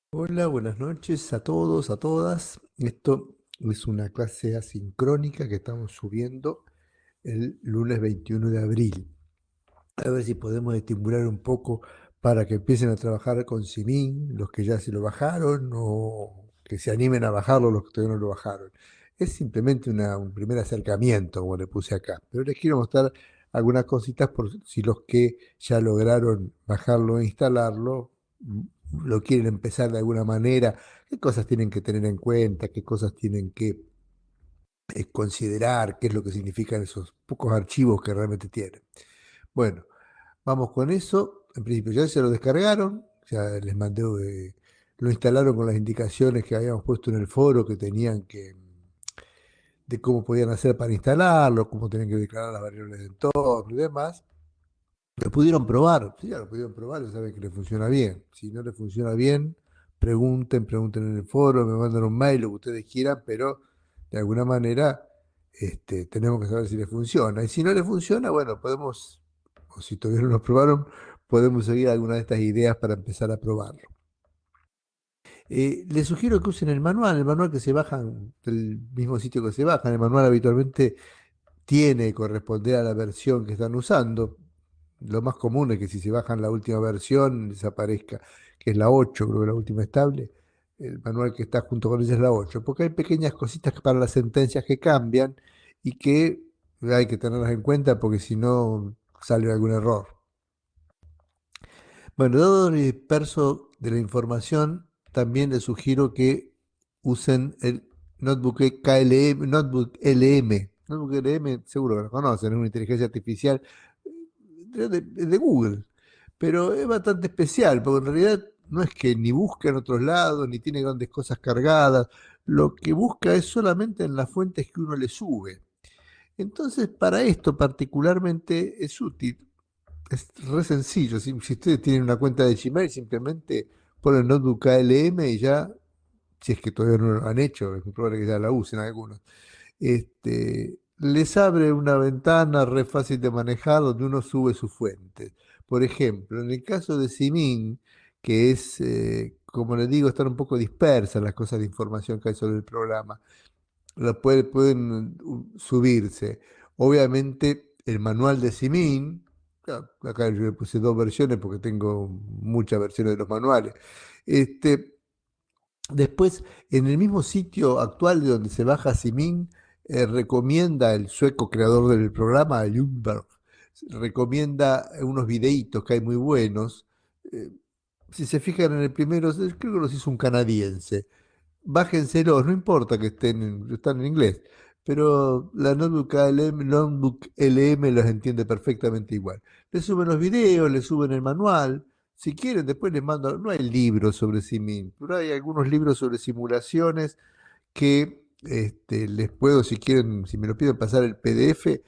Hola, buenas noches a todos, a todas. Esto es una clase asincrónica que estamos subiendo el lunes 21 de abril. A ver si podemos estimular un poco para que empiecen a trabajar con Simin, los que ya se lo bajaron, o que se animen a bajarlo los que todavía no lo bajaron. Es simplemente un primer acercamiento, como le puse acá. Pero les quiero mostrar algunas cositas por si los que ya lograron bajarlo e instalarlo lo quieren empezar de alguna manera, qué cosas tienen que tener en cuenta, qué cosas tienen que considerar, qué es lo que significan esos pocos archivos que realmente tienen. Bueno, vamos con eso. En principio ya se lo descargaron, ya les mandé, lo instalaron con las indicaciones que habíamos puesto en el foro que tenían de cómo podían hacer para instalarlo, cómo tenían que declarar las variables de entorno y demás. Lo pudieron probar, sí, ya lo pudieron probar, ya saben que le funciona bien. Si no le funciona bien, pregunten en el foro, me mandan un mail, lo que ustedes quieran, pero de alguna manera tenemos que saber si le funciona. Y si no le funciona, bueno, podemos, o si todavía no lo probaron, podemos seguir alguna de estas ideas para empezar a probarlo. Les sugiero que usen el manual que se bajan del mismo sitio que se bajan. El manual habitualmente tiene que corresponder a la versión que están usando. Lo más común es que si se bajan la última versión desaparezca, que es la 8, creo que la última estable. El manual que está junto con ella es la 8, porque hay pequeñas cositas para las sentencias que cambian y que hay que tenerlas en cuenta porque si no sale algún error. Bueno, dado el disperso de la información, también les sugiero que usen el Notebook KLM, Notebook LM. Notebook LM seguro que lo conocen, es una inteligencia artificial de Google, pero es bastante especial, porque en realidad no es que ni busca en otros lados, ni tiene grandes cosas cargadas, lo que busca es solamente en las fuentes que uno le sube. Entonces, para esto particularmente es útil. Es re sencillo. Si ustedes tienen una cuenta de Gmail, simplemente ponen Notebook KLM y ya, si es que todavía no lo han hecho, es muy probable que ya la usen algunos. Les abre una ventana re fácil de manejar donde uno sube sus fuentes. Por ejemplo, en el caso de Simin, que es, como les digo, están un poco dispersas las cosas de información que hay sobre el programa, pueden subirse. Obviamente, el manual de Simin, acá yo le puse dos versiones porque tengo muchas versiones de los manuales. Este, Después, en el mismo sitio actual de donde se baja Simin, recomienda el sueco creador del programa, Ljungberg, recomienda unos videitos que hay muy buenos. Eh, si se fijan en el primero, creo que los hizo un canadiense. Bájenselos, no importa que están en inglés, pero la Notebook LM los entiende perfectamente igual. Le suben los videos, le suben el manual. Si quieren, después les mando, no hay libros sobre Simin, pero hay algunos libros sobre simulaciones que les puedo, si quieren, si me lo piden pasar el PDF,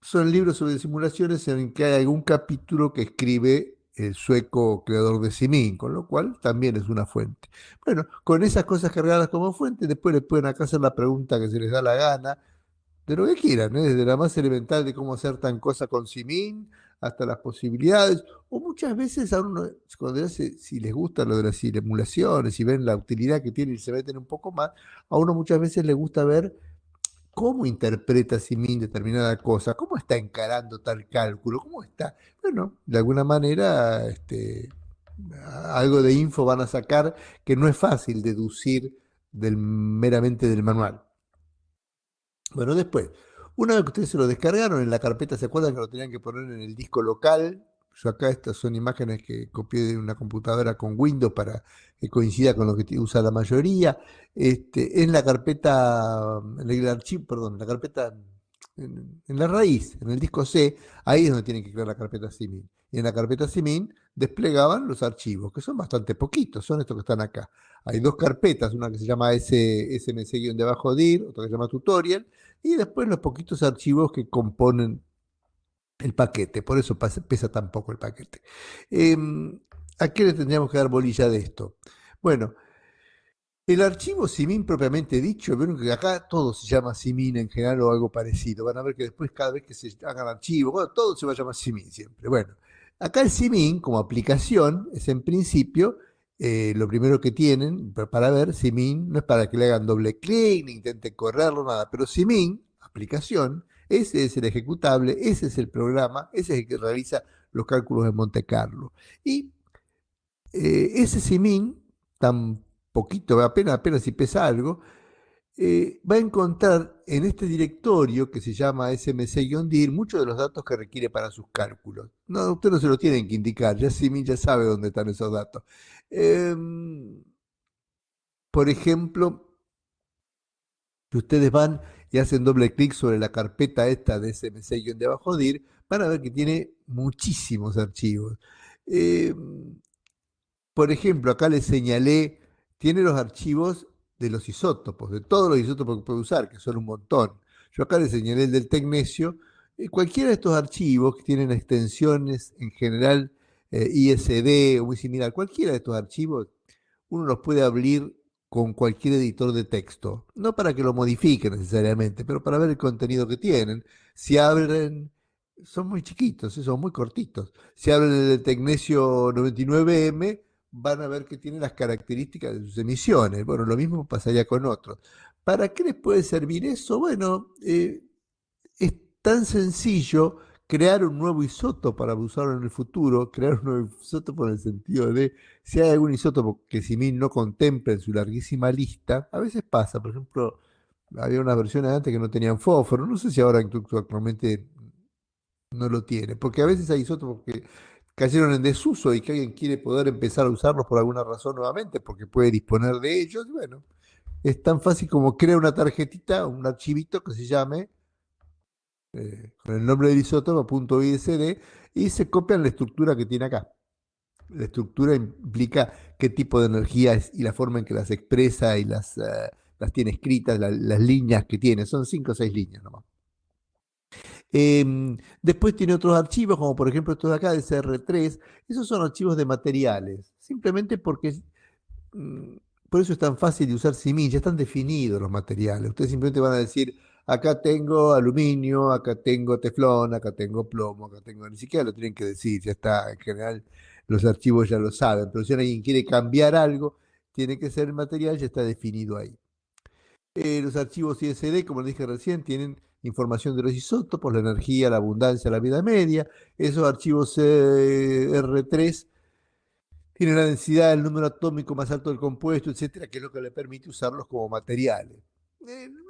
son libros sobre simulaciones en que hay algún capítulo que escribe el sueco creador de Simin, con lo cual también es una fuente. Bueno, con esas cosas cargadas como fuente, después les pueden acá hacer la pregunta que se les da la gana, de lo que quieran, ¿eh? Desde la más elemental de cómo hacer tan cosa con Simin hasta las posibilidades, o muchas veces a uno, cuando si les gusta lo de las simulaciones y ven la utilidad que tiene y se meten un poco más, a uno muchas veces le gusta ver cómo interpreta Simin determinada cosa, cómo está encarando tal cálculo, cómo está. Bueno, de alguna manera, algo de info van a sacar que no es fácil deducir meramente del manual. Bueno, después, una vez que ustedes se lo descargaron en la carpeta, ¿se acuerdan que lo tenían que poner en el disco local? Yo acá estas son imágenes que copié de una computadora con Windows para que coincida con lo que usa la mayoría. En la carpeta, en el archivo, perdón, en la carpeta, en la raíz, en el disco C, ahí es donde tienen que crear la carpeta Simin. Y en la carpeta Simin desplegaban los archivos, que son bastante poquitos, son estos que están acá. Hay dos carpetas, una que se llama smc-dir, otra que se llama tutorial, y después los poquitos archivos que componen el paquete, por eso pesa tan poco el paquete. Eh, ¿A qué le tendríamos que dar bolilla de esto? Bueno, el archivo simin propiamente dicho, vieron que acá todo se llama simin en general o algo parecido. Van a ver que después cada vez que se hagan archivos, bueno, todo se va a llamar simin siempre. Bueno, acá el simin como aplicación es en principio lo primero que tienen para ver Simin, no es para que le hagan doble clic ni intenten correrlo, nada, pero Simin, aplicación, ese es el ejecutable, ese es el programa, ese es el que realiza los cálculos de Monte Carlo. Y ese Simin, tan poquito, apenas si pesa algo, va a encontrar en este directorio que se llama SMC-DIR muchos de los datos que requiere para sus cálculos. No, usted no se lo tienen que indicar, ya Simin ya sabe dónde están esos datos. Eh, por ejemplo, si ustedes van y hacen doble clic sobre la carpeta esta de SMC-DIR, van a ver que tiene muchísimos archivos. Eh, por ejemplo, acá les señalé, tiene los archivos de los isótopos, de todos los isótopos que puede usar, que son un montón. Yo acá les señalé el del tecnecio. Cualquiera de estos archivos que tienen extensiones en general ISD o muy similar, cualquiera de estos archivos, uno los puede abrir con cualquier editor de texto. No para que lo modifique necesariamente, pero para ver el contenido que tienen. Si abren, son muy chiquitos, son muy cortitos. Si abren el de Tecnesio 99M, van a ver que tiene las características de sus emisiones. Bueno, lo mismo pasaría con otros. ¿Para qué les puede servir eso? Bueno, es tan sencillo crear un nuevo isótopo para usarlo en el futuro, crear un nuevo isótopo en el sentido de si hay algún isótopo que Simin no contempla en su larguísima lista, a veces pasa, por ejemplo, había unas versiones antes que no tenían fósforo, no sé si ahora incluso actualmente no lo tiene, porque a veces hay isótopos que cayeron en desuso y que alguien quiere poder empezar a usarlos por alguna razón nuevamente, porque puede disponer de ellos. Bueno, es tan fácil como crear una tarjetita, un archivito que se llame con el nombre del isótopo .isd y se copian la estructura que tiene acá. La estructura implica qué tipo de energía es y la forma en que las expresa y las tiene escritas, las líneas que tiene. Son 5 o 6 líneas nomás. Después tiene otros archivos, como por ejemplo estos de acá, de CR3. Esos son archivos de materiales, simplemente porque mm, por eso es tan fácil de usar Simin, ya están definidos los materiales. Ustedes simplemente van a decir, acá tengo aluminio, acá tengo teflón, acá tengo plomo, acá tengo... Ni siquiera lo tienen que decir, ya está, en general los archivos ya lo saben, pero si alguien quiere cambiar algo, tiene que ser el material, ya está definido ahí. Los archivos ISD, como les dije recién, tienen información de los isótopos, la energía, la abundancia, la vida media. Esos archivos R3 tienen la densidad, el número atómico más alto del compuesto, etcétera, que es lo que le permite usarlos como materiales.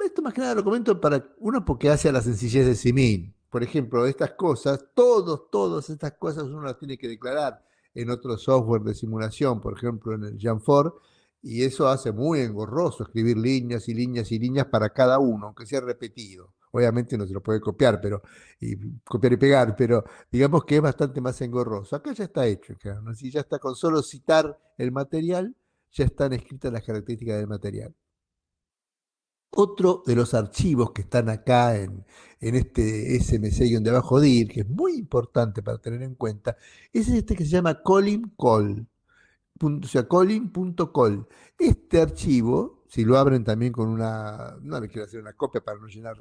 Esto más que nada lo comento para uno porque hace a la sencillez de Simin. Por ejemplo, estas cosas, todas estas cosas uno las tiene que declarar en otro software de simulación, por ejemplo en el Jamfor, y eso hace muy engorroso escribir líneas y líneas y líneas para cada uno, aunque sea repetido. Obviamente no se lo puede copiar, y copiar y pegar, pero digamos que es bastante más engorroso. Acá ya está hecho, claro, ¿no? Si ya está con solo citar el material, ya están escritas las características del material. Otro de los archivos que están acá en este SMC-DIR, que es muy importante para tener en cuenta, es este que se llama colin.col, o sea, colin.col. Este archivo, si lo abren también con una, no le quiero hacer una copia para no llenar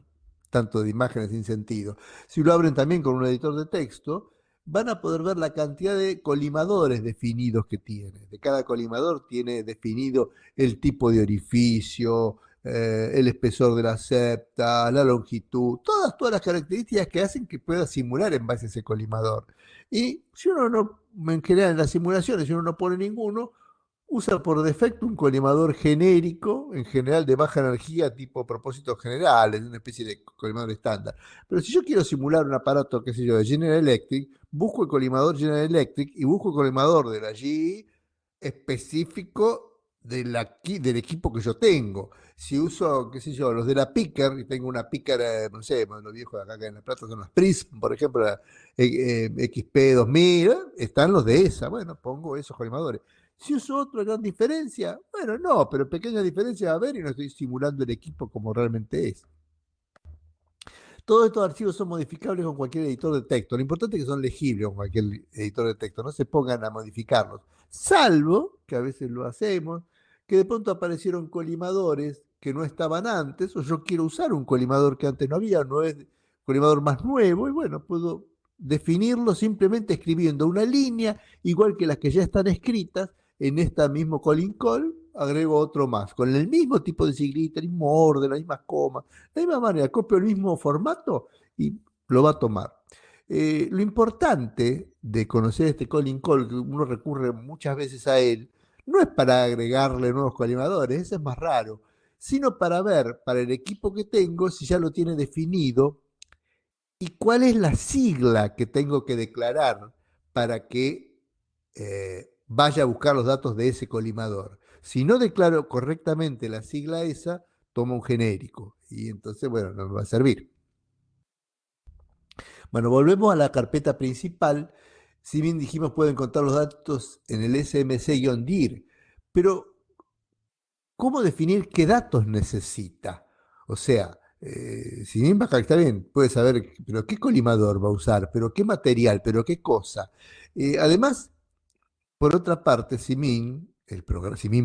tanto de imágenes sin sentido, si lo abren también con un editor de texto, van a poder ver la cantidad de colimadores definidos que tiene. De cada colimador tiene definido el tipo de orificio, el espesor de la septa, la longitud, todas las características que hacen que pueda simular en base a ese colimador. Y si uno no, en general en las simulaciones, si uno no pone ninguno, usa por defecto un colimador genérico, en general de baja energía, tipo propósitos generales, una especie de colimador estándar. Pero si yo quiero simular un aparato, qué sé yo, de General Electric, busco el colimador General Electric y busco el colimador de la GE específico del equipo que yo tengo. Si uso, qué sé yo, los de la Picker, y tengo una Picker, no sé, los viejos de acá en La Plata son las Prism, por ejemplo, la XP 2000, están los de esa. Bueno, pongo esos colimadores. Si uso otro, gran diferencia, bueno, no, pero pequeña diferencia va a haber y no estoy simulando el equipo como realmente es. Todos estos archivos son modificables con cualquier editor de texto. Lo importante es que son legibles con cualquier editor de texto. No se pongan a modificarlos. Salvo, que a veces lo hacemos, que de pronto aparecieron colimadores que no estaban antes, o yo quiero usar un colimador que antes no había, no es colimador más nuevo, y bueno, puedo definirlo simplemente escribiendo una línea, igual que las que ya están escritas, en este mismo calling call agrego otro más, con el mismo tipo de siglita, el mismo orden, la misma coma, de la misma manera, copio el mismo formato y lo va a tomar. Lo importante de conocer este calling call, que uno recurre muchas veces a él, no es para agregarle nuevos colimadores, eso es más raro, sino para ver para el equipo que tengo si ya lo tiene definido y cuál es la sigla que tengo que declarar para que vaya a buscar los datos de ese colimador. Si no declaro correctamente la sigla esa, toma un genérico y entonces, bueno, no me va a servir. Bueno, volvemos a la carpeta principal. Si bien dijimos puede encontrar los datos en el SMC-DIR, pero ¿cómo definir qué datos necesita? O sea, si bien está bien, puede saber, pero qué colimador va a usar, pero qué material, pero qué cosa. Además, por otra parte, Simin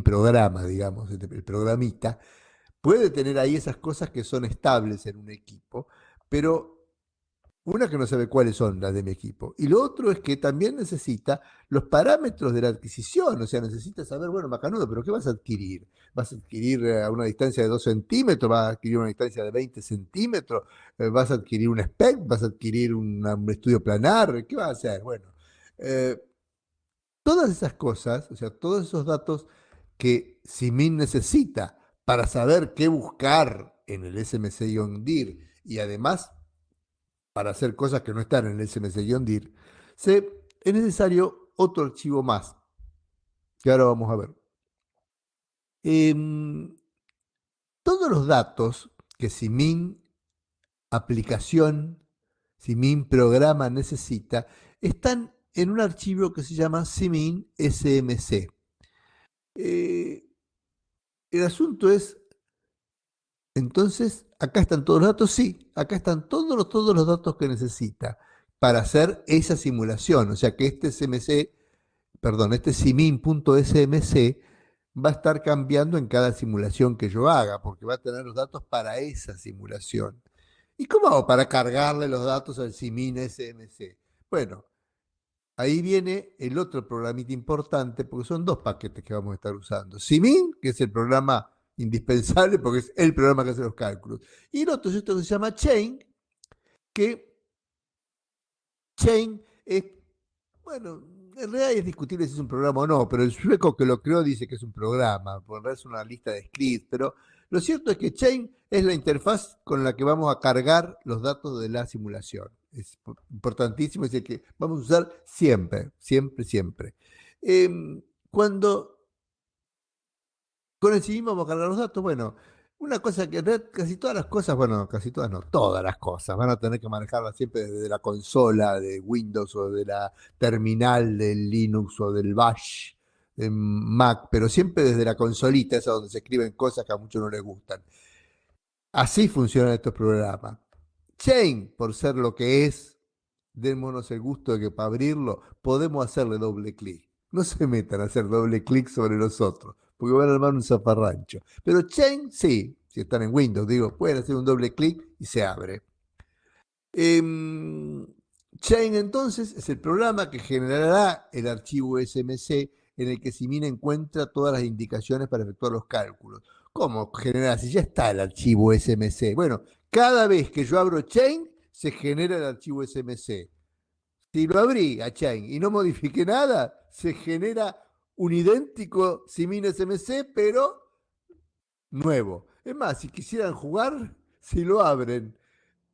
programa, digamos, el programita, puede tener ahí esas cosas que son estables en un equipo, pero una que no sabe cuáles son las de mi equipo. Y lo otro es que también necesita los parámetros de la adquisición. O sea, necesita saber, bueno, Macanudo, pero ¿qué vas a adquirir? ¿Vas a adquirir a una distancia de 2 centímetros? ¿Vas a adquirir una distancia de 20 centímetros? ¿Vas a adquirir un spec? ¿Vas a adquirir un estudio planar? ¿Qué vas a hacer? Bueno, eh, todas esas cosas, o sea, todos esos datos que Simin necesita para saber qué buscar en el SMC-DIR y además para hacer cosas que no están en el SMC-DIR, es necesario otro archivo más, que ahora vamos a ver. Todos los datos que Simin aplicación, Simin programa necesita, están en un archivo que se llama Simin SMC. El asunto es, entonces, acá están todos los datos, sí, acá están todos los datos que necesita para hacer esa simulación. O sea que este SMC este simin.smc va a estar cambiando en cada simulación que yo haga, porque va a tener los datos para esa simulación. ¿Y cómo hago para cargarle los datos al simin smc? Bueno, ahí viene el otro programita importante, porque son dos paquetes que vamos a estar usando. Simin, que es el programa indispensable, porque es el programa que hace los cálculos. Y el otro es esto que se llama Chain, que Chain es, bueno, en realidad es discutible si es un programa o no, pero el sueco que lo creó dice que es un programa, porque en realidad es una lista de scripts, pero lo cierto es que Chain es la interfaz con la que vamos a cargar los datos de la simulación. Es importantísimo, es el que vamos a usar siempre, siempre, siempre. Eh, Cuando con el CIVIM vamos a cargar los datos. Bueno, una cosa que en realidad casi todas las cosas, bueno, casi todas no, todas las cosas, van a tener que manejarlas siempre desde la consola de Windows o de la terminal del Linux o del Bash en Mac, pero siempre desde la consolita, esa donde se escriben cosas que a muchos no les gustan. Así funcionan estos programas. Chain, por ser lo que es, démonos el gusto de que para abrirlo podemos hacerle doble clic. No se metan a hacer doble clic sobre los otros, porque van a armar un zafarrancho. Pero Chain, sí, si están en Windows, digo, pueden hacer un doble clic y se abre. Chain entonces es el programa que generará el archivo SMC en el que Simin encuentra todas las indicaciones para efectuar los cálculos. ¿Cómo generar? Si ya está el archivo SMC. Bueno, cada vez que yo abro Chain, se genera el archivo SMC. Si lo abrí a Chain y no modifiqué nada, se genera un idéntico Simin SMC, pero nuevo. Es más, si quisieran jugar, si lo abren,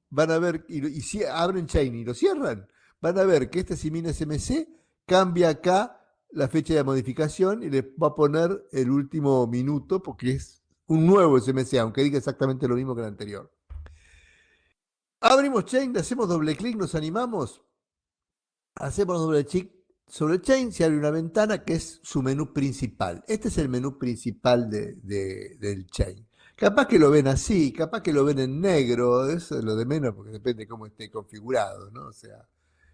van a ver, y si abren Chain y lo cierran, van a ver que este Simin SMC cambia acá la fecha de modificación y le va a poner el último minuto porque es un nuevo SMC, aunque diga exactamente lo mismo que el anterior. Abrimos Chain, le hacemos doble clic, nos animamos, hacemos doble clic sobre Chain, se abre una ventana que es su menú principal. Este es el menú principal del Chain. Capaz que lo ven así, capaz que lo ven en negro, eso es lo de menos porque depende de cómo esté configurado, ¿no? O sea,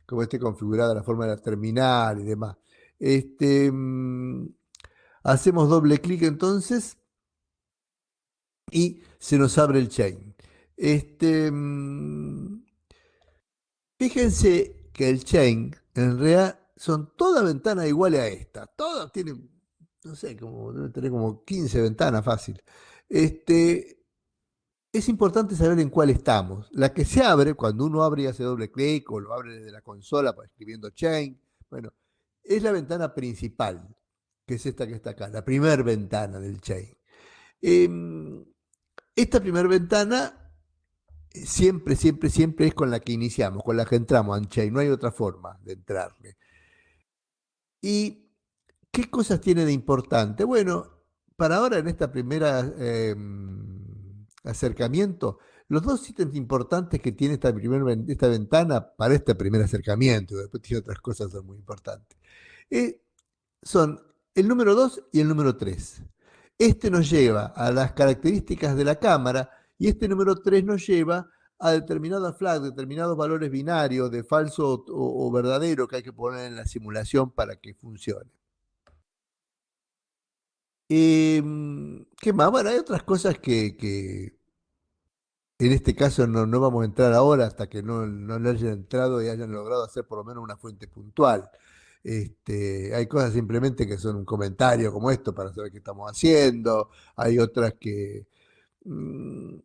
cómo esté configurada la forma de la terminal y demás. Este, hacemos doble clic entonces y se nos abre el chain. Fíjense que el chain en realidad son todas ventanas iguales a esta. Todas tienen no sé, debe tener como 15 ventanas fácil. Este, es importante saber en cuál estamos. La que se abre, cuando uno abre y hace doble clic o lo abre desde la consola para escribiendo chain, bueno, es la ventana principal, que es esta que está acá, la primera ventana del chain. Eh, Esta primera ventana siempre, siempre, siempre es con la que iniciamos, con la que entramos en chain, no hay otra forma de entrarle. ¿Y qué cosas tiene de importante? Bueno, para ahora en esta primera acercamiento, los dos ítems importantes que tiene esta ventana para este primer acercamiento, después tiene otras cosas que son muy importantes, eh, son el número 2 y el número 3. Este nos lleva a las características de la cámara y este número 3 nos lleva a determinadas flags, determinados valores binarios de falso o verdadero que hay que poner en la simulación para que funcione. ¿Qué más? Bueno, hay otras cosas que en este caso no vamos a entrar ahora hasta que no le hayan entrado y hayan logrado hacer por lo menos una fuente puntual. Hay cosas simplemente que son un comentario como esto para saber qué estamos haciendo. Hay otras que... mm,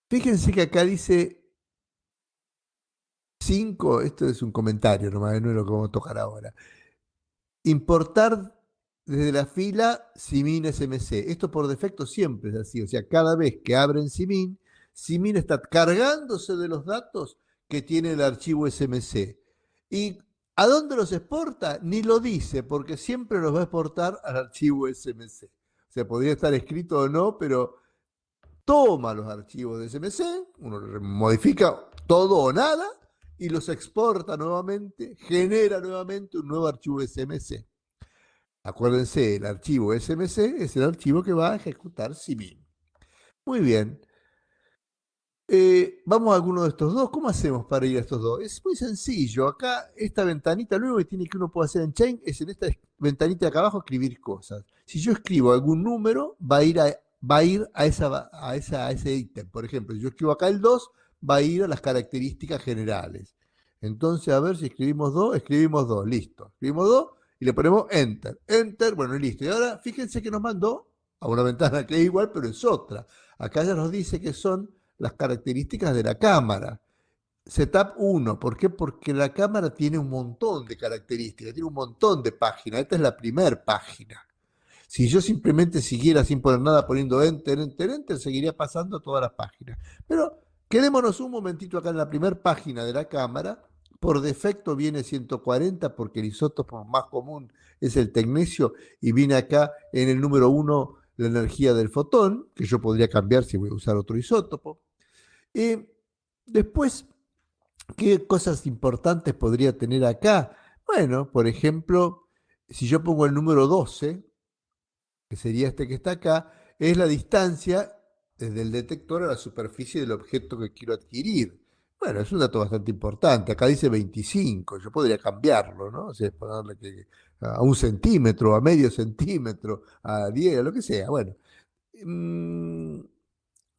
fíjense que acá dice 5, esto es un comentario nomás, no es lo que vamos a tocar ahora. Importar desde la fila Simin SMC. Esto por defecto siempre es así. O sea, cada vez que abren Simin, Simin está cargándose de los datos que tiene el archivo SMC. ¿Y a dónde los exporta? Ni lo dice, porque siempre los va a exportar al archivo SMC. O sea, podría estar escrito o no, pero toma los archivos de SMC, uno modifica todo o nada y los exporta nuevamente, genera nuevamente un nuevo archivo SMC. Acuérdense, el archivo SMC es el archivo que va a ejecutar Simin. Muy bien. Vamos a alguno de estos dos. ¿Cómo hacemos para ir a estos dos? Es muy sencillo. Acá, esta ventanita, lo único que tiene que uno puede hacer en Chain es en esta ventanita de acá abajo escribir cosas. Si yo escribo algún número, va a ir a ese ítem. Por ejemplo, si yo escribo acá el 2, va a ir a las características generales. Entonces, a ver si escribimos 2, listo. Escribimos 2 y le ponemos Enter. Enter, bueno, listo. Y ahora fíjense que nos mandó a una ventana que es igual, pero es otra. Acá ya nos dice que son las características de la cámara. Setup 1, ¿por qué? Porque la cámara tiene un montón de características, tiene un montón de páginas. Esta es la primera página. Si yo simplemente siguiera sin poner nada, poniendo enter, enter, enter, seguiría pasando todas las páginas. Pero quedémonos un momentito acá en la primera página de la cámara. Por defecto viene 140 porque el isótopo más común es el tecnecio y viene acá en el número 1 la energía del fotón, que yo podría cambiar si voy a usar otro isótopo. Después, ¿qué cosas importantes podría tener acá? Bueno, por ejemplo, si yo pongo el número 12, que sería este que está acá, es la distancia desde el detector a la superficie del objeto que quiero adquirir. Bueno, es un dato bastante importante. Acá dice 25, yo podría cambiarlo, ¿no? O sea, ponerle que a 1 centímetro, a medio centímetro, a 10, a lo que sea. Bueno, mmm,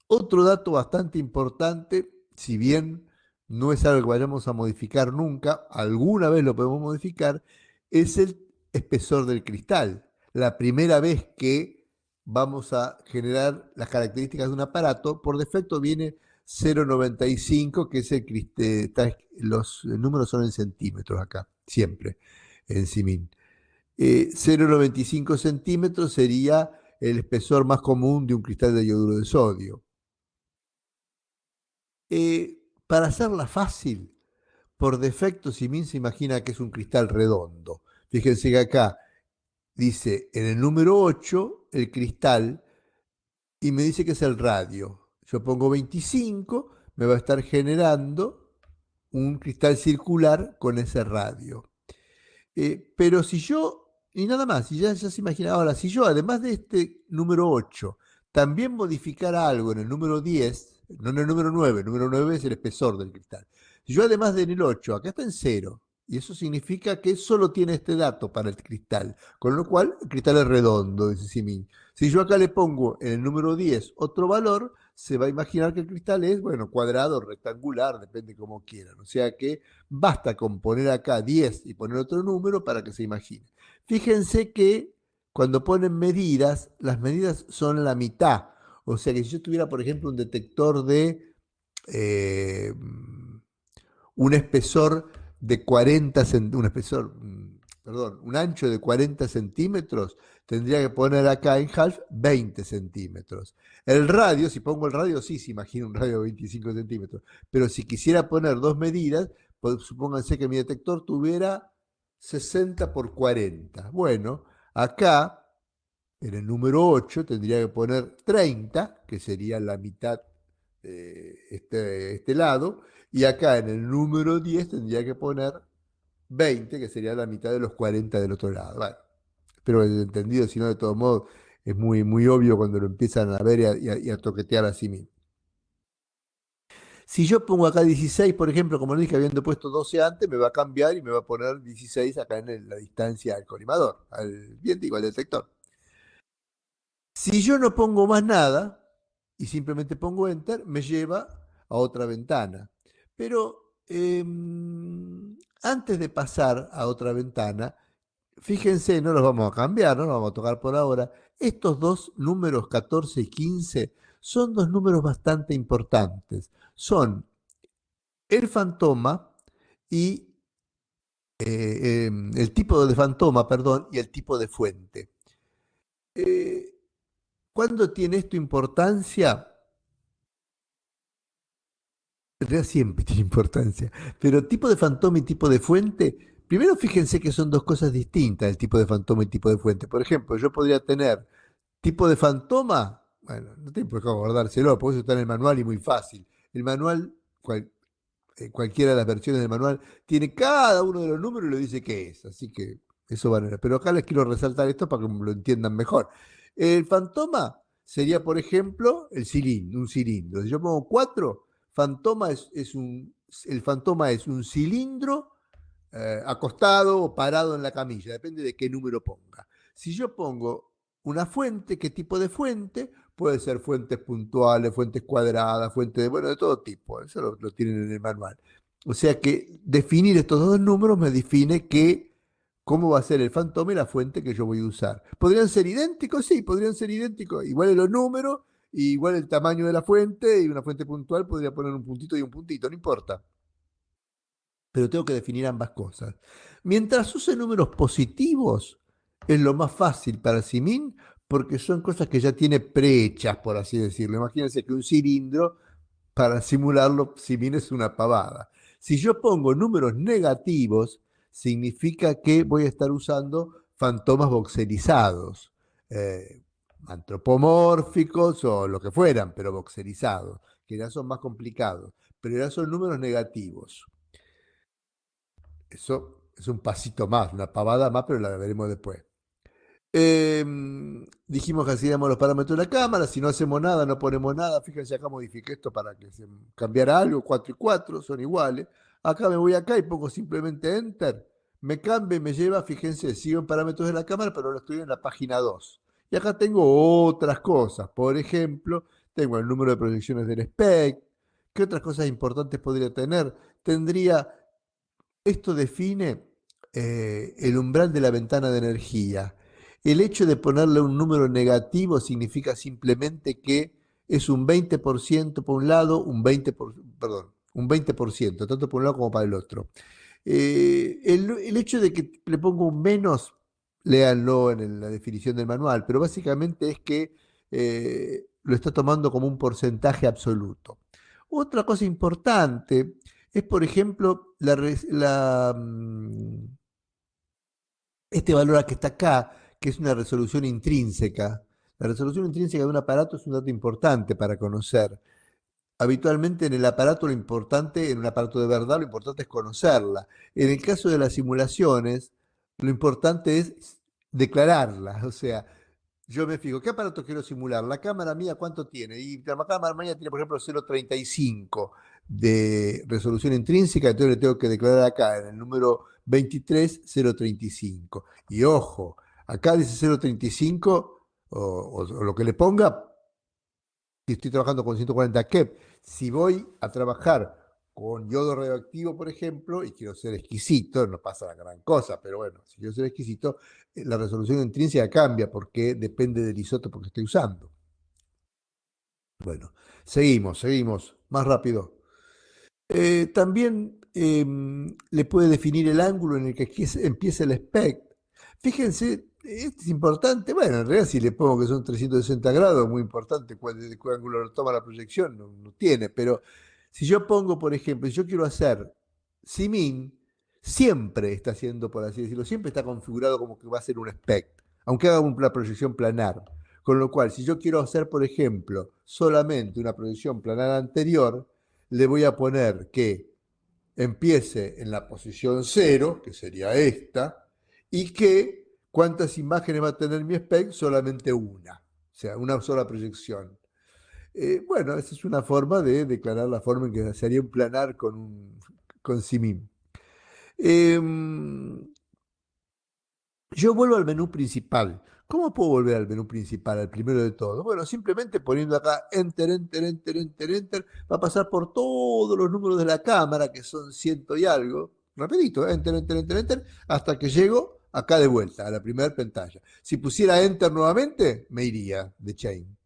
otro dato bastante importante, si bien no es algo que vayamos a modificar nunca, alguna vez lo podemos modificar, es el espesor del cristal. La primera vez que vamos a generar las características de un aparato, por defecto viene 0,95, que es el cristal, los números son en centímetros acá, siempre, en Simin. 0,95 centímetros sería el espesor más común de un cristal de yoduro de sodio. Para hacerla fácil, por defecto Simin se imagina que es un cristal redondo. Fíjense que acá dice en el número 8 el cristal y me dice que es el radio. Yo pongo 25, me va a estar generando un cristal circular con ese radio. Pero si yo, y nada más, si ya se imagina, ahora, si yo además de este número 8 también modificara algo en el número 10, no en el número 9 es el espesor del cristal. Si yo además de en el 8, acá está en 0, y eso significa que solo tiene este dato para el cristal, con lo cual el cristal es redondo, dice Simin. Si yo acá le pongo en el número 10 otro valor, se va a imaginar que el cristal es, bueno, cuadrado, rectangular, depende como quieran. O sea que basta con poner acá 10 y poner otro número para que se imagine. Fíjense que cuando ponen medidas, las medidas son la mitad. O sea que si yo tuviera, por ejemplo, un detector de eh, un espesor de 40 centímetros, un espesor, perdón, un ancho de 40 centímetros, tendría que poner acá en half 20 centímetros. El radio, si pongo el radio, sí se imagina un radio de 25 centímetros, pero si quisiera poner dos medidas, pues, supónganse que mi detector tuviera 60 por 40. Bueno, acá en el número 8 tendría que poner 30, que sería la mitad de este lado, y acá en el número 10 tendría que poner 20, que sería la mitad de los 40 del otro lado. Bueno, espero que haya entendido, si no, de todos modos, es muy, muy obvio cuando lo empiezan a ver y a toquetear a sí mismo. Si yo pongo acá 16, por ejemplo, como le dije, habiendo puesto 12 antes, me va a cambiar y me va a poner 16 acá en la distancia al colimador, bien digo, al detector. Si yo no pongo más nada y simplemente pongo enter, me lleva a otra ventana. Pero antes de pasar a otra ventana, fíjense, no los vamos a cambiar, no los vamos a tocar por ahora. Estos dos números 14 y 15 son dos números bastante importantes. Son el fantoma y el tipo de fantoma, perdón, y el tipo de fuente. Eh, ¿Cuándo tiene esto importancia? En realidad siempre tiene importancia, pero tipo de fantoma y tipo de fuente, primero fíjense que son dos cosas distintas, el tipo de fantoma y tipo de fuente. Por ejemplo, yo podría tener tipo de fantoma, bueno, no tengo por qué acordárselo, porque eso está en el manual y muy fácil. El manual, cualquiera de las versiones del manual, tiene cada uno de los números y le dice qué es, así que eso va a ver. Pero acá les quiero resaltar esto para que lo entiendan mejor. El fantoma sería, por ejemplo, el cilindro, un cilindro. Si yo pongo 4, fantoma el fantoma es un cilindro acostado o parado en la camilla, depende de qué número ponga. Si yo pongo una fuente, ¿qué tipo de fuente? Puede ser fuentes puntuales, fuentes cuadradas, fuentes de, bueno, de todo tipo. Eso lo tienen en el manual. O sea que definir estos dos números me define cómo va a ser el fantoma y la fuente que yo voy a usar. ¿Podrían ser idénticos? Sí, podrían ser idénticos. Igual los números, igual el tamaño de la fuente, y una fuente puntual podría poner un puntito y un puntito, no importa, pero tengo que definir ambas cosas. Mientras use números positivos, es lo más fácil para Simin, porque son cosas que ya tiene prehechas, por así decirlo. Imagínense que un cilindro, para simularlo, Simin es una pavada. Si yo pongo números negativos, significa que voy a estar usando fantomas voxelizados, eh, antropomórficos o lo que fueran, pero voxelizados, que ya son más complicados, pero ya son números negativos. Eso es un pasito más, una pavada más, pero la veremos después. Eh, Dijimos que hacíamos los parámetros de la cámara, si no hacemos nada, no ponemos nada, fíjense acá modifiqué esto para que se cambiara algo, 4 y 4 son iguales. Acá me voy acá y pongo simplemente enter, me cambia y me lleva, fíjense, sigo en parámetros de la cámara, pero ahora estoy en la página 2. Y acá tengo otras cosas, por ejemplo, tengo el número de proyecciones del SPEC. ¿Qué otras cosas importantes podría tener? Tendría Esto define el umbral de la ventana de energía. El hecho de ponerle un número negativo significa simplemente que es un 20% por un lado, perdón, un 20%, tanto por un lado como para el otro. El hecho de que le pongo un menos, léanlo en la definición del manual, pero básicamente es que lo está tomando como un porcentaje absoluto. Otra cosa importante es, por ejemplo, este valor que está acá, que es una resolución intrínseca. La resolución intrínseca de un aparato es un dato importante para conocer. Habitualmente en el aparato lo importante, en un aparato de verdad, lo importante es conocerla. En el caso de las simulaciones, lo importante es declararla. O sea, yo me fijo, ¿qué aparato quiero simular? La cámara mía, ¿cuánto tiene? Y la cámara mía tiene, por ejemplo, 0,35 de resolución intrínseca, entonces le tengo que declarar acá en el número 23, 0,35. Y ojo, acá dice 0,35 o lo que le ponga, si estoy trabajando con 140 Kep. Si voy a trabajar con yodo radioactivo, por ejemplo, y quiero ser exquisito, no pasa la gran cosa, pero bueno, si quiero ser exquisito, la resolución intrínseca cambia porque depende del isótopo que estoy usando. Bueno, seguimos, más rápido. También le puede definir el ángulo en el que empieza el SPECT. Fíjense, esto es importante. Bueno, en realidad si le pongo que son 360 grados, muy importante de qué ángulo toma la proyección, no tiene. Pero si yo pongo, por ejemplo, si yo quiero hacer Simin, siempre está haciendo, por así decirlo, siempre está configurado como que va a ser un SPECT, aunque haga una proyección planar. Con lo cual, si yo quiero hacer, por ejemplo, solamente una proyección planar anterior, le voy a poner que empiece en la posición 0, que sería esta, y que cuántas imágenes va a tener mi spec, solamente una, o sea, una sola proyección. Bueno, esa es una forma de declarar la forma en que se haría un planar con Simin. Eh, yo vuelvo al menú principal. ¿Cómo puedo volver al menú principal, al primero de todo? Bueno, simplemente poniendo acá Enter, Enter, Enter, Enter, Enter, va a pasar por todos los números de la cámara, que son ciento y algo. Rapidito, Enter, Enter, Enter, Enter, hasta que llego acá de vuelta, a la primera pantalla. Si pusiera Enter nuevamente, me iría de Chain,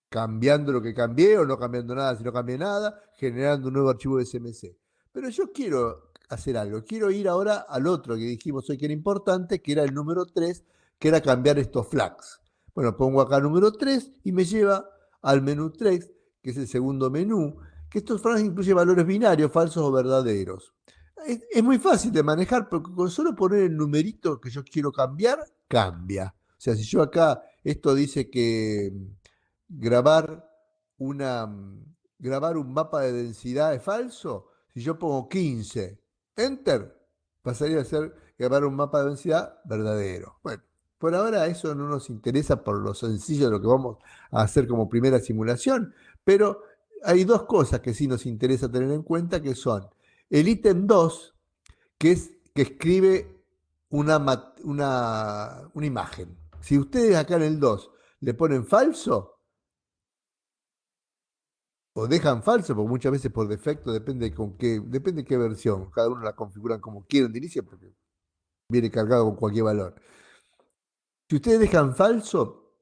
cambiando lo que cambié o no cambiando nada si no cambié nada, generando un nuevo archivo de SMC. Pero yo quiero hacer algo, quiero ir ahora al otro que dijimos hoy que era importante, que era el número 3, que era cambiar estos flags. Bueno, pongo acá número 3 y me lleva al menú 3, que es el segundo menú, que estos flags incluyen valores binarios, falsos o verdaderos. Es muy fácil de manejar porque con solo poner el numerito que yo quiero cambiar, cambia. O sea, si yo acá, esto dice que grabar, una, grabar un mapa de densidad es falso, si yo pongo 15, enter, pasaría a ser grabar un mapa de densidad verdadero. Bueno, por ahora eso no nos interesa por lo sencillo de lo que vamos a hacer como primera simulación, pero hay dos cosas que sí nos interesa tener en cuenta, que son el ítem 2, que es que escribe una imagen. Si ustedes acá en el 2 le ponen falso, o dejan falso, porque muchas veces por defecto depende qué versión, cada uno la configuran como quieren de inicio, porque viene cargado con cualquier valor. Si ustedes dejan falso,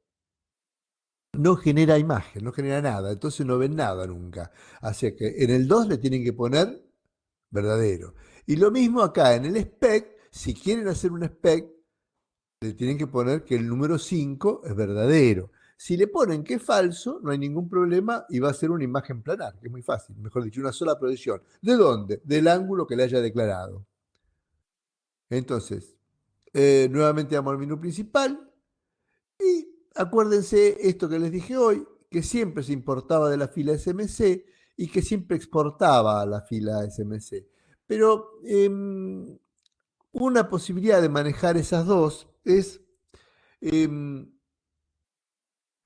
no genera imagen, no genera nada, entonces no ven nada nunca. Así que en el 2 le tienen que poner verdadero. Y lo mismo acá en el spec, si quieren hacer un spec, le tienen que poner que el número 5 es verdadero. Si le ponen que es falso, no hay ningún problema y va a ser una imagen planar, que es muy fácil, mejor dicho, una sola proyección. ¿De dónde? Del ángulo que le haya declarado. Entonces, nuevamente vamos al menú principal y acuérdense esto que les dije hoy, que siempre se importaba de la fila SMC y que siempre exportaba a la fila SMC. Pero una posibilidad de manejar esas dos es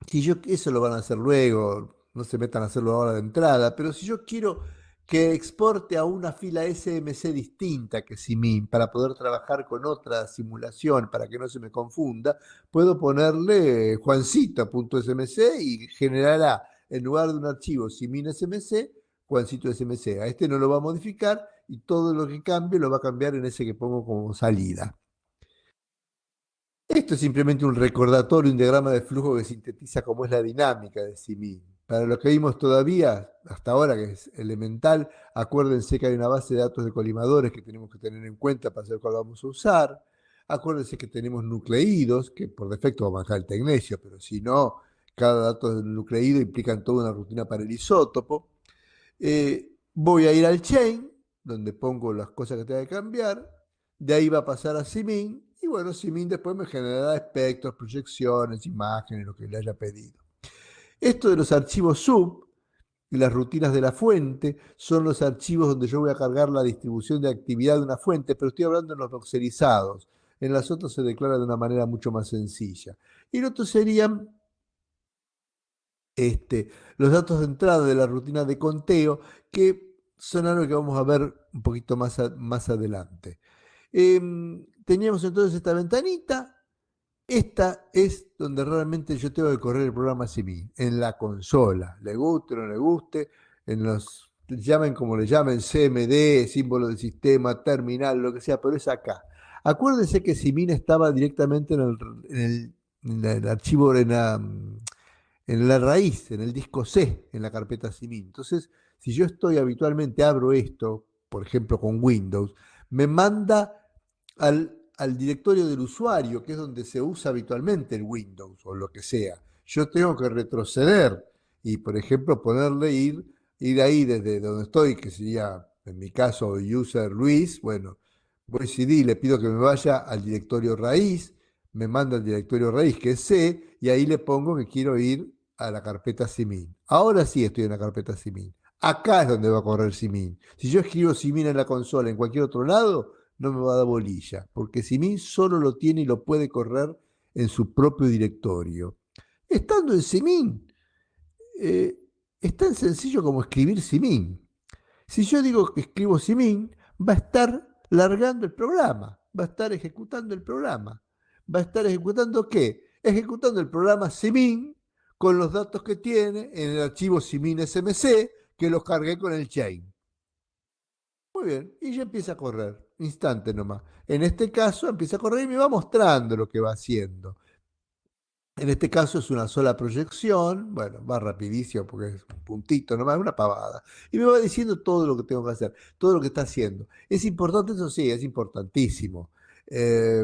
si yo, eso lo van a hacer luego, no se metan a hacerlo ahora de entrada, pero si yo quiero que exporte a una fila SMC distinta que Simin para poder trabajar con otra simulación para que no se me confunda, puedo ponerle juancita.smc y generará en lugar de un archivo Simin SMC, Juancito SMC. A este no lo va a modificar y todo lo que cambie lo va a cambiar en ese que pongo como salida. Esto es simplemente un recordatorio, un diagrama de flujo que sintetiza cómo es la dinámica de Simin. Para lo que vimos todavía, hasta ahora, que es elemental, acuérdense que hay una base de datos de colimadores que tenemos que tener en cuenta para saber cuál vamos a usar. Acuérdense que tenemos nucleídos, que por defecto va a manejar el tecnecio, pero si no, cada dato del nucleído implica toda una rutina para el isótopo. Voy a ir al chain, donde pongo las cosas que tengo que cambiar. De ahí va a pasar a Simin. Y bueno, Simin después me generará espectros, proyecciones, imágenes, lo que le haya pedido. Esto de los archivos sub y las rutinas de la fuente son los archivos donde yo voy a cargar la distribución de actividad de una fuente, pero estoy hablando en los doxerizados. En las otras se declara de una manera mucho más sencilla. Y los otros serían los datos de entrada de la rutina de conteo, que son algo que vamos a ver un poquito más adelante. Teníamos entonces esta ventanita Esta es donde realmente yo tengo que correr el programa Simi, en la consola, le guste o no le guste, en los, llamen como le llamen, CMD, símbolo del sistema, terminal, lo que sea, pero es acá. Acuérdense que Simin estaba directamente en el archivo, en la raíz, en el disco C, en la carpeta Simin. Entonces, si yo estoy habitualmente, abro esto, por ejemplo con Windows, me manda al directorio del usuario, que es donde se usa habitualmente el Windows o lo que sea. Yo tengo que retroceder y, por ejemplo, ponerle ir ahí desde donde estoy, que sería, en mi caso, user Luis, bueno, voy CD, le pido que me vaya al directorio raíz, me manda al directorio raíz, que es C, y ahí le pongo que quiero ir a la carpeta Simin. Ahora sí estoy en la carpeta Simin. Acá es donde va a correr Simin. Si yo escribo Simin en la consola en cualquier otro lado, no me va a dar bolilla, porque Simin solo lo tiene y lo puede correr en su propio directorio. Estando en Simin, eh, es tan sencillo como escribir Simin. Si yo digo que escribo Simin, va a estar largando el programa, va a estar ejecutando el programa. ¿Va a estar ejecutando qué? Ejecutando el programa Simin con los datos que tiene en el archivo Simin SMC que los cargué con el chain. Muy bien, y ya empieza a correr, instante nomás. En este caso empieza a correr y me va mostrando lo que va haciendo. En este caso es una sola proyección, bueno, va rapidísimo porque es un puntito nomás, una pavada. Y me va diciendo todo lo que tengo que hacer, todo lo que está haciendo. ¿Es importante? Eso sí, es importantísimo. Eh,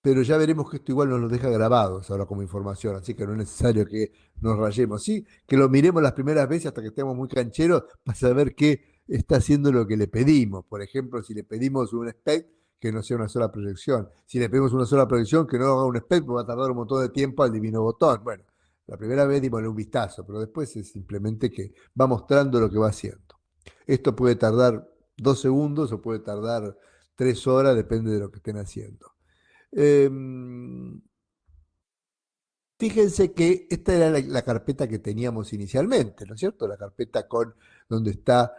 pero ya veremos que esto igual nos lo deja grabados ahora como información, así que no es necesario que nos rayemos, sí, que lo miremos las primeras veces hasta que estemos muy cancheros para saber qué está haciendo lo que le pedimos. Por ejemplo, si le pedimos un spec, que no sea una sola proyección. Si le pedimos una sola proyección, que no haga un spec, porque va a tardar un montón de tiempo al divino botón. Bueno, la primera vez dimosle un vistazo, pero después es simplemente que va mostrando lo que va haciendo. Esto puede tardar 2 segundos o puede tardar 3 horas, depende de lo que estén haciendo. Eh, Fíjense que esta era la carpeta que teníamos inicialmente, ¿no es cierto? La carpeta con donde está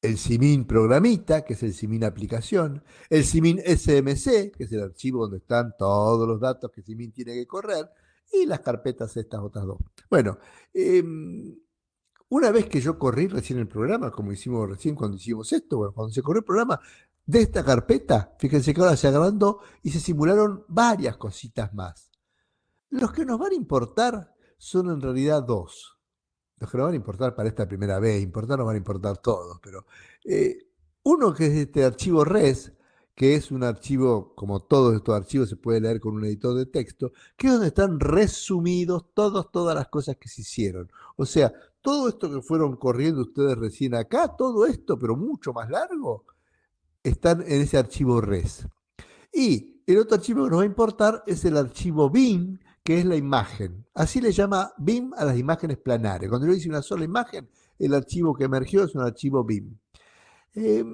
el Simin programita, que es el Simin aplicación, el Simin SMC, que es el archivo donde están todos los datos que Simin tiene que correr, y las carpetas estas otras dos. Bueno, eh, una vez que yo corrí recién el programa, como hicimos recién cuando hicimos esto, bueno, cuando se corrió el programa de esta carpeta, fíjense que ahora se agrandó y se simularon varias cositas más. Los que nos van a importar son en realidad dos. Los que nos van a importar para esta primera vez, importar nos van a importar todos, pero eh, uno que es este archivo res, que es un archivo, como todos estos archivos se puede leer con un editor de texto, que es donde están resumidos todas las cosas que se hicieron. O sea, todo esto que fueron corriendo ustedes recién acá, todo esto, pero mucho más largo, están en ese archivo res. Y el otro archivo que nos va a importar es el archivo BIM, que es la imagen. Así le llama BIM a las imágenes planares. Cuando yo hice una sola imagen, el archivo que emergió es un archivo BIM. Eh,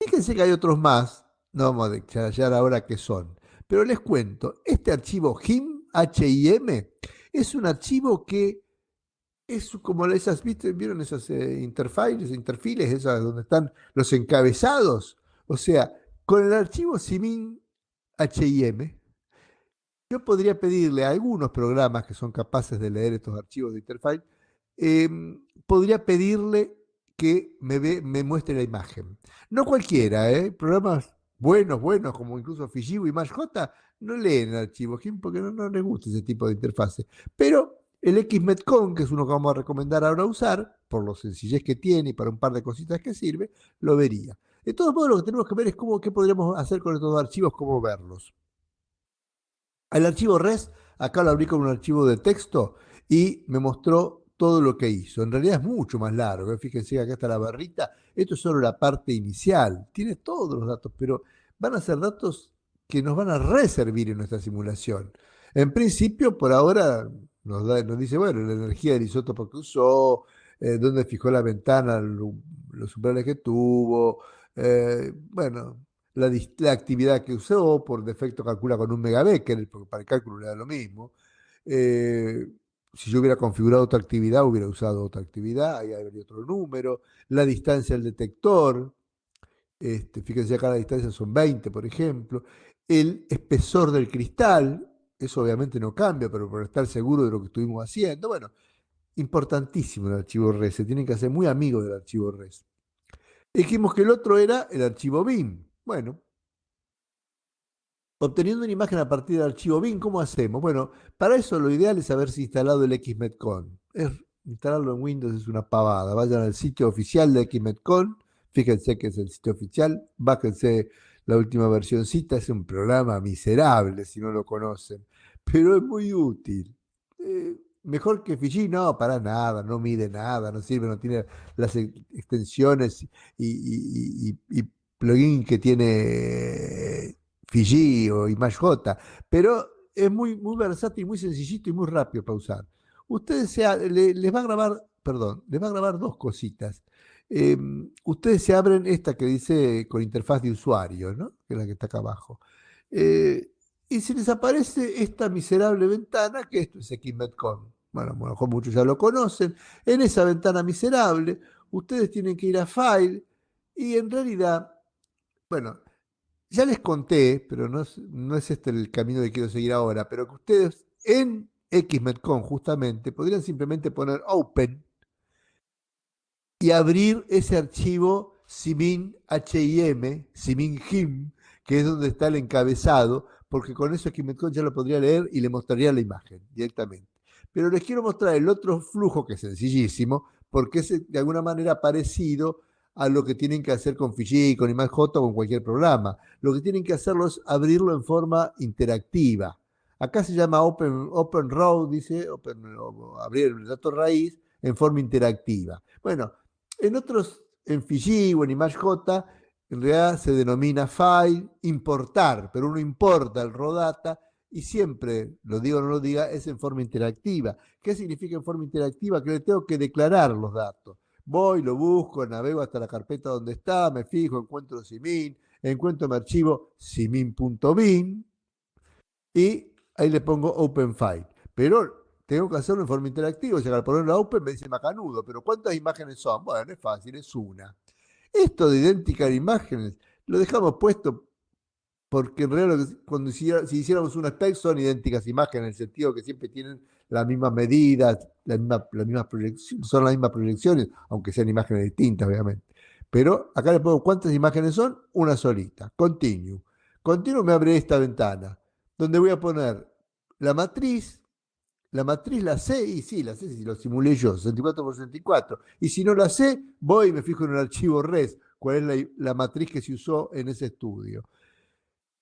Fíjense que hay otros más, no vamos a detallar ahora qué son, pero les cuento, este archivo HIM, HIM, es un archivo que es como esas, ¿vieron esas interfiles, esas donde están los encabezados? O sea, con el archivo simin HIM, yo podría pedirle a algunos programas que son capaces de leer estos archivos de interfaz, eh, podría pedirle que me muestre la imagen. No cualquiera, programas buenos, como incluso Fijiu y MashJ, no leen el archivo GIMP porque no les gusta ese tipo de interfase. Pero el XMetCon, que es uno que vamos a recomendar ahora usar, por lo sencillez que tiene y para un par de cositas que sirve, lo vería. De todos modos, lo que tenemos que ver es qué podríamos hacer con estos archivos, cómo verlos. El archivo res, acá lo abrí con un archivo de texto y me mostró todo lo que hizo. En realidad es mucho más largo. Fíjense que acá está la barrita. Esto es solo la parte inicial. Tiene todos los datos, pero van a ser datos que nos van a reservir en nuestra simulación. En principio, por ahora, nos dice, bueno, la energía del isótopo que usó, dónde fijó la ventana, los umbrales que tuvo, bueno, la actividad que usó, por defecto calcula con 1 megabecker, porque para el cálculo le da lo mismo. Eh, si yo hubiera configurado otra actividad, hubiera usado otra actividad, ahí habría otro número, la distancia del detector, Fíjense acá la distancia son 20, por ejemplo. El espesor del cristal, eso obviamente no cambia, pero por estar seguro de lo que estuvimos haciendo. Bueno, importantísimo el archivo RES, se tienen que hacer muy amigos del archivo RES. Dijimos que el otro era el archivo BIM. Bueno, obteniendo una imagen a partir del archivo BIM, ¿cómo hacemos? Bueno, para eso lo ideal es haberse instalado el XMEDCON. Instalarlo en Windows es una pavada. Vayan al sitio oficial de XMEDCON, fíjense que es el sitio oficial, bájense la última versioncita, es un programa miserable si no lo conocen, pero es muy útil. Mejor que Fiji, no, para nada, no mide nada, no sirve, no tiene las extensiones y plugin que tiene Fiji o ImageJ, pero es muy versátil, muy sencillito y muy rápido para usar. Les va a grabar, perdón, les va a grabar dos cositas. Eh, Ustedes se abren esta que dice con interfaz de usuario, ¿no? Que es la que está acá abajo. Eh, y se les aparece esta miserable ventana, que esto es XMEDCON. Bueno, a lo mejor muchos ya lo conocen. En esa ventana miserable, ustedes tienen que ir a File y en realidad, bueno, ya les conté, pero no es este el camino que quiero seguir ahora, pero que ustedes en XMEDCON justamente podrían simplemente poner Open y abrir ese archivo simin HIM, simin HIM, que es donde está el encabezado, porque con eso XMEDCON ya lo podría leer y le mostraría la imagen directamente. Pero les quiero mostrar el otro flujo que es sencillísimo, porque es de alguna manera parecido a lo que tienen que hacer con Fiji, con ImageJ o con cualquier programa. Lo que tienen que hacerlo es abrirlo en forma interactiva. Acá se llama Open Row, dice, abrir el dato raíz en forma interactiva. Bueno, en otros, en Fiji o en ImageJ, en realidad se denomina file, importar, pero uno importa el raw data y siempre, lo diga o no lo diga, es en forma interactiva. ¿Qué significa en forma interactiva? Que le tengo que declarar los datos. Voy, lo busco, navego hasta la carpeta donde está, me fijo, encuentro simin, encuentro mi archivo simin.bin y ahí le pongo Open File. Pero tengo que hacerlo en forma interactiva, o sea, al ponerlo a Open me dice macanudo, pero ¿cuántas imágenes son? Bueno, es fácil, es una. Esto de idénticas imágenes lo dejamos puesto porque en realidad cuando si hiciéramos un spec son idénticas imágenes en el sentido que siempre tienen las mismas medidas, las mismas proyecciones, son las mismas proyecciones, aunque sean imágenes distintas, obviamente. Pero acá le pongo cuántas imágenes son, una solita. Continue. Continue me abre esta ventana, donde voy a poner la matriz. La matriz la sé, y sí, la sé si lo simulé yo, 64 por 64. Y si no la sé, voy y me fijo en el archivo RES, cuál es la matriz que se usó en ese estudio.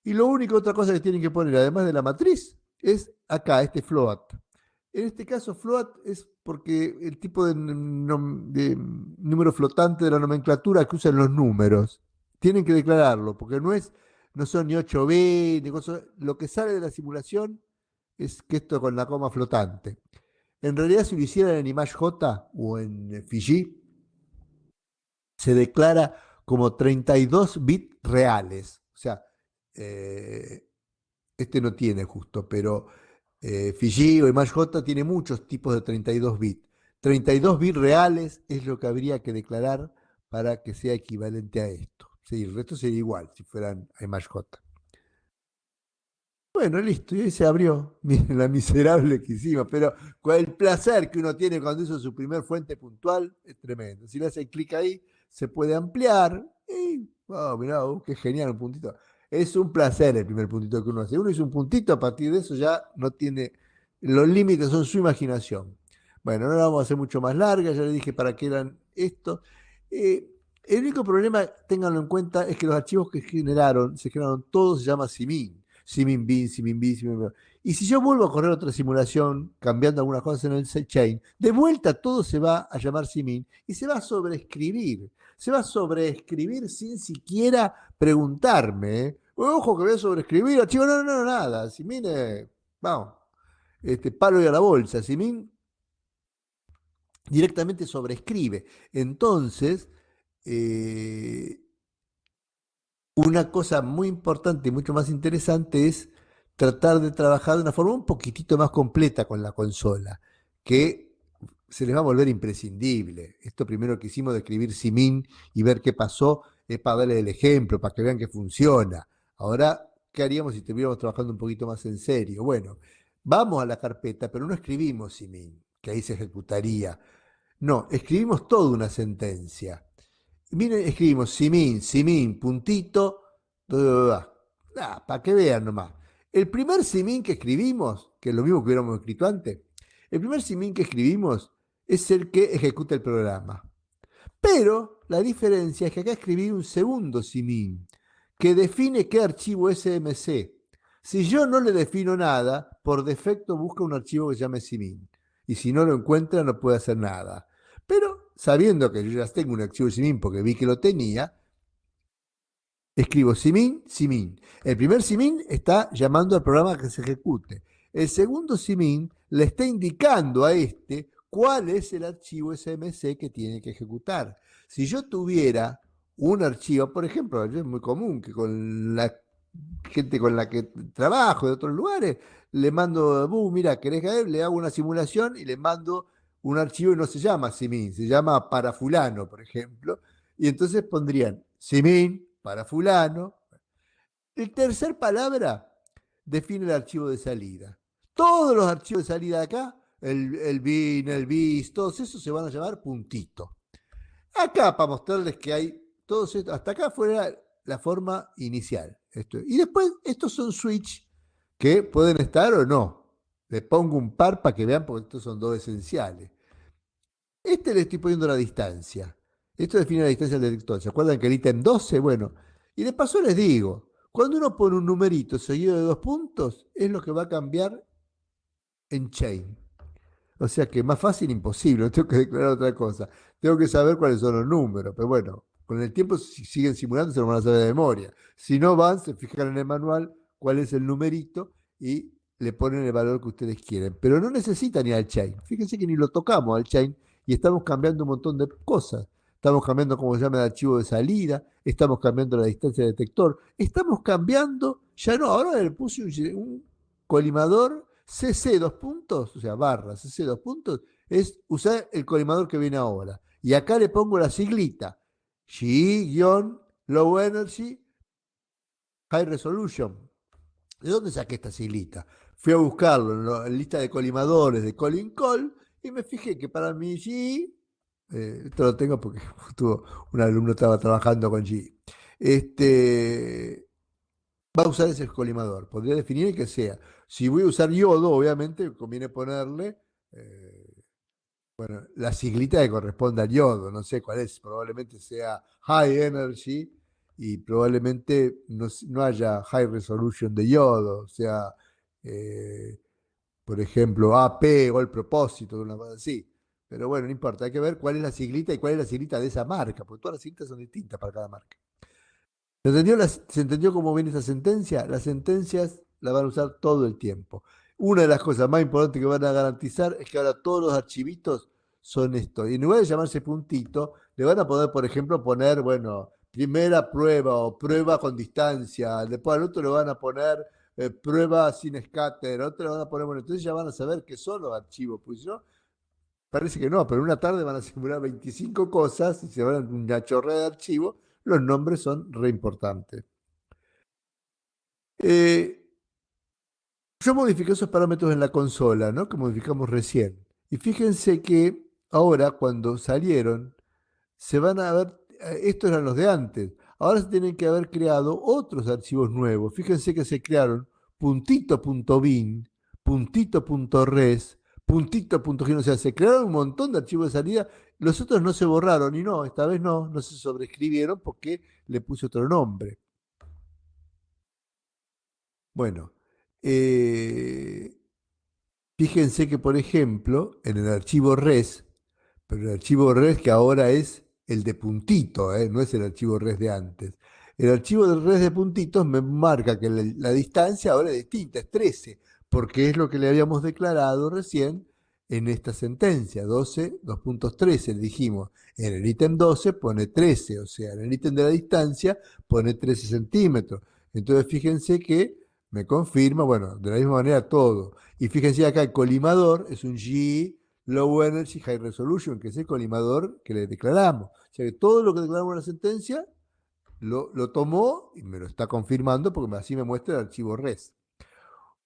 Y lo único, otra cosa que tienen que poner, además de la matriz, es acá, este float. En este caso, float es porque el tipo de número flotante de la nomenclatura que usan los números. Tienen que declararlo, porque no son ni 8 bits, ni cosas. Lo que sale de la simulación es que esto con la coma flotante. En realidad, si lo hicieran en ImageJ o en Fiji, se declara como 32 bits reales. O sea, eh, este no tiene justo, pero Fiji o ImageJ tiene muchos tipos de 32 bits. 32 bits reales es lo que habría que declarar para que sea equivalente a esto. Sí, el resto sería igual si fueran a ImageJ. Bueno, listo, y ahí se abrió. Miren la miserable que hicimos, pero con el placer que uno tiene cuando hizo su primer fuente puntual es tremendo. Si le hace clic ahí, se puede ampliar. Y, oh, mirá, qué genial un puntito. Es un placer el primer puntito que uno hace. Uno hizo un puntito, a partir de eso ya no tiene. Los límites son su imaginación. Bueno, no la vamos a hacer mucho más larga, ya le dije para qué eran estos. El único problema, ténganlo en cuenta, es que los archivos que se generaron todos, se llama simin. Simin bin, simin bin, simin bin. Y si yo vuelvo a correr otra simulación, cambiando algunas cosas en el chain, de vuelta todo se va a llamar simin y se va a sobreescribir. Se va a sobreescribir sin siquiera preguntarme. Ojo que voy a sobreescribir, archivo, no, nada. Simin, vamos, palo y a la bolsa. Simin directamente sobreescribe. Entonces, eh, una cosa muy importante y mucho más interesante es tratar de trabajar de una forma un poquitito más completa con la consola, que se les va a volver imprescindible. Esto primero que hicimos de escribir Simin y ver qué pasó es para darle el ejemplo, para que vean que funciona. Ahora, ¿qué haríamos si estuviéramos trabajando un poquito más en serio? Bueno, vamos a la carpeta, pero no escribimos Simin, que ahí se ejecutaría. No, escribimos toda una sentencia. Miren, escribimos Simin, Simin, puntito, para que vean nomás. El primer Simin que escribimos, que es lo mismo que hubiéramos escrito antes, el primer Simin que escribimos es el que ejecuta el programa. Pero la diferencia es que acá escribí un segundo Simin que define qué archivo es SMC. Si yo no le defino nada, por defecto busca un archivo que se llame Simin. Y si no lo encuentra, no puede hacer nada. Pero sabiendo que yo ya tengo un archivo Simin porque vi que lo tenía, escribo Simin, Simin. El primer Simin está llamando al programa que se ejecute. El segundo Simin le está indicando a este cuál es el archivo SMC que tiene que ejecutar. Si yo tuviera un archivo, por ejemplo, es muy común que con la gente con la que trabajo de otros lugares, le mando, mira, ¿querés caer? Le hago una simulación y le mando un archivo y no se llama Simin, se llama para fulano, por ejemplo. Y entonces pondrían Simin para fulano. El tercer palabra define el archivo de salida. Todos los archivos de salida de acá, el bin, el bis, todos esos se van a llamar puntito. Acá para mostrarles que hay todos estos, hasta acá fuera la forma inicial. Y después estos son switch que pueden estar o no. Le pongo un par para que vean porque estos son dos esenciales. Le estoy poniendo la distancia. Esto define la distancia del detector. ¿Se acuerdan que el ítem 12? Bueno, y de paso les digo, cuando uno pone un numerito seguido de 2 puntos, es lo que va a cambiar en chain. O sea que más fácil imposible, no tengo que declarar otra cosa. Tengo que saber cuáles son los números, pero bueno, con el tiempo si siguen simulando se lo van a saber de memoria. Si no van, se fijan en el manual cuál es el numerito y le ponen el valor que ustedes quieren. Pero no necesitan ir al chain. Fíjense que ni lo tocamos al chain y estamos cambiando un montón de cosas. Estamos cambiando cómo se llama el archivo de salida, estamos cambiando la distancia de detector, estamos cambiando, ya no, ahora le puse un colimador CC 2 puntos, o sea, barra CC 2 puntos, es usar el colimador que viene ahora. Y acá le pongo la siglita, G-Low Energy High Resolution. ¿De dónde saqué esta siglita? Fui a buscarlo en la lista de colimadores de Colin Call y me fijé que para mi G, esto lo tengo porque un alumno estaba trabajando con G, va a usar ese colimador. Podría definir que sea. Si voy a usar yodo, obviamente conviene ponerle bueno, la siglita que corresponde al yodo. No sé cuál es. Probablemente sea High Energy y probablemente no haya High Resolution de yodo. O sea, eh, por ejemplo, AP o el propósito de una cosa así. Pero bueno, no importa. Hay que ver cuál es la siglita y cuál es la siglita de esa marca. Porque todas las siglitas son distintas para cada marca. ¿Se entendió cómo viene esa sentencia? Las sentencias las van a usar todo el tiempo. Una de las cosas más importantes que van a garantizar es que ahora todos los archivitos son esto. Y en lugar de llamarse puntito, le van a poder, por ejemplo, poner, bueno, primera prueba o prueba con distancia. Después al otro le van a poner prueba sin scatter. Otro le van a poner, bueno, entonces ya van a saber qué son los archivos. Pues no, parece que no, pero en una tarde van a simular 25 cosas y se van a una chorrera de archivos. Los nombres son re importantes. Eh, yo modifiqué esos parámetros en la consola, ¿no? Que modificamos recién. Y fíjense que ahora, cuando salieron, se van a ver, estos eran los de antes. Ahora se tienen que haber creado otros archivos nuevos. Fíjense que se crearon puntito.bin, puntito.res, puntito.gin. O sea, se crearon un montón de archivos de salida. Los otros no se borraron y no, esta vez no se sobreescribieron porque le puse otro nombre. Bueno, eh, fíjense que, por ejemplo, en el archivo res, pero el archivo res que ahora es el de puntito, no es el archivo res de antes. El archivo de res de puntitos me marca que la distancia ahora es distinta, es 13, porque es lo que le habíamos declarado recién en esta sentencia, 12, 2.13, dijimos. En el ítem 12 pone 13, o sea, en el ítem de la distancia pone 13 centímetros. Entonces fíjense que me confirma, bueno, de la misma manera todo. Y fíjense acá, el colimador es un G Low Energy, High Resolution, que es el colimador que le declaramos. O sea que todo lo que declaramos en la sentencia lo tomó y me lo está confirmando porque así me muestra el archivo res.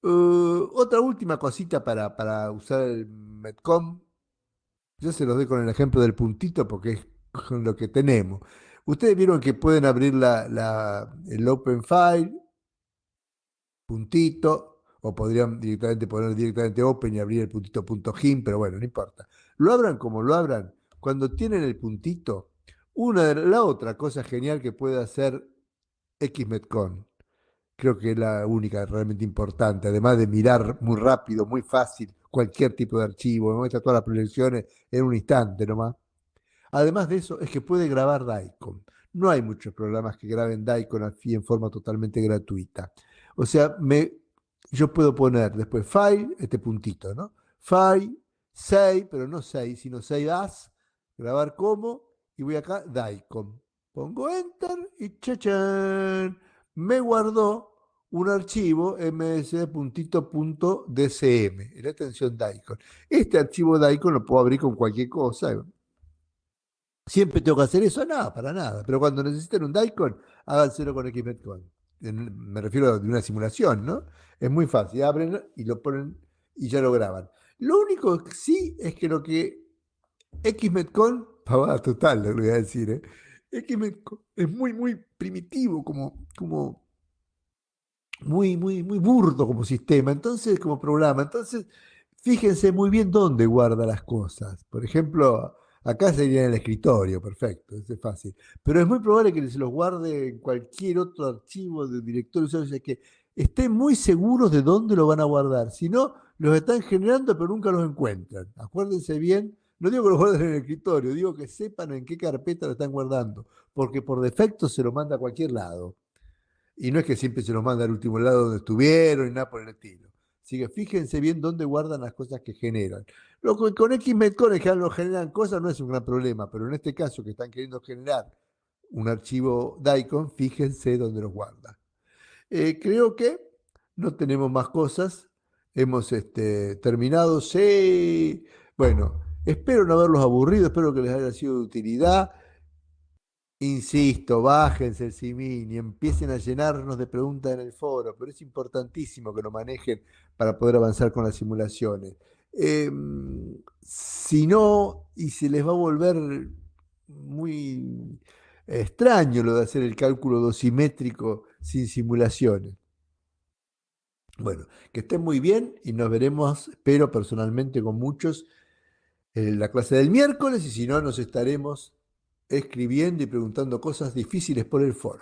Otra última cosita para usar el Metcom. Yo se los doy con el ejemplo del puntito porque es con lo que tenemos. Ustedes vieron que pueden abrir el Open File, puntito, o podrían directamente poner directamente Open y abrir el puntito punto .gim, pero bueno, no importa. Lo abran como lo abran, cuando tienen el puntito, la otra cosa genial que puede hacer XMetcon, creo que es la única realmente importante, además de mirar muy rápido, muy fácil, cualquier tipo de archivo, me muestra todas las proyecciones en un instante nomás. Además de eso, es que puede grabar Daikon. No hay muchos programas que graben Daikon así en forma totalmente gratuita. O sea, yo puedo poner después file, este puntito, ¿no? File, save, pero no save, sino save as, grabar como, y voy acá, Daikon. Pongo enter y ¡chachán! Me guardó un archivo ms.dcm, la extensión Daikon. Este archivo Daikon lo puedo abrir con cualquier cosa. ¿Siempre tengo que hacer eso? No, para nada. Pero cuando necesiten un Daikon, háganselo con XMetCon. Me refiero a de una simulación, ¿no? Es muy fácil. Abren y lo ponen y ya lo graban. Lo único que sí es que lo que XMetCon, pavada total, lo voy a decir, ¿eh? XMetCon es muy, muy primitivo, como muy burdo como sistema, entonces, como programa. Entonces, fíjense muy bien dónde guarda las cosas. Por ejemplo, acá sería en el escritorio, perfecto, eso es fácil. Pero es muy probable que se los guarde en cualquier otro archivo del directorio usuario, o sea que estén muy seguros de dónde lo van a guardar. Si no, los están generando, pero nunca los encuentran. Acuérdense bien, no digo que los guarden en el escritorio, digo que sepan en qué carpeta lo están guardando, porque por defecto se lo manda a cualquier lado. Y no es que siempre se los manda al último lado donde estuvieron y nada por el estilo. Así que fíjense bien dónde guardan las cosas que generan. Con XMetCon en general no generan cosas, no es un gran problema, pero en este caso que están queriendo generar un archivo Daikon, fíjense dónde los guarda. Creo que no tenemos más cosas. Hemos terminado. Sí. Bueno, espero no haberlos aburrido, espero que les haya sido de utilidad. Insisto, bájense el simín y empiecen a llenarnos de preguntas en el foro, pero es importantísimo que lo manejen para poder avanzar con las simulaciones. Si no, y se les va a volver muy extraño lo de hacer el cálculo dosimétrico sin simulaciones. Bueno, que estén muy bien y nos veremos, espero personalmente con muchos, en la clase del miércoles y si no, nos estaremos escribiendo y preguntando cosas difíciles por el foro.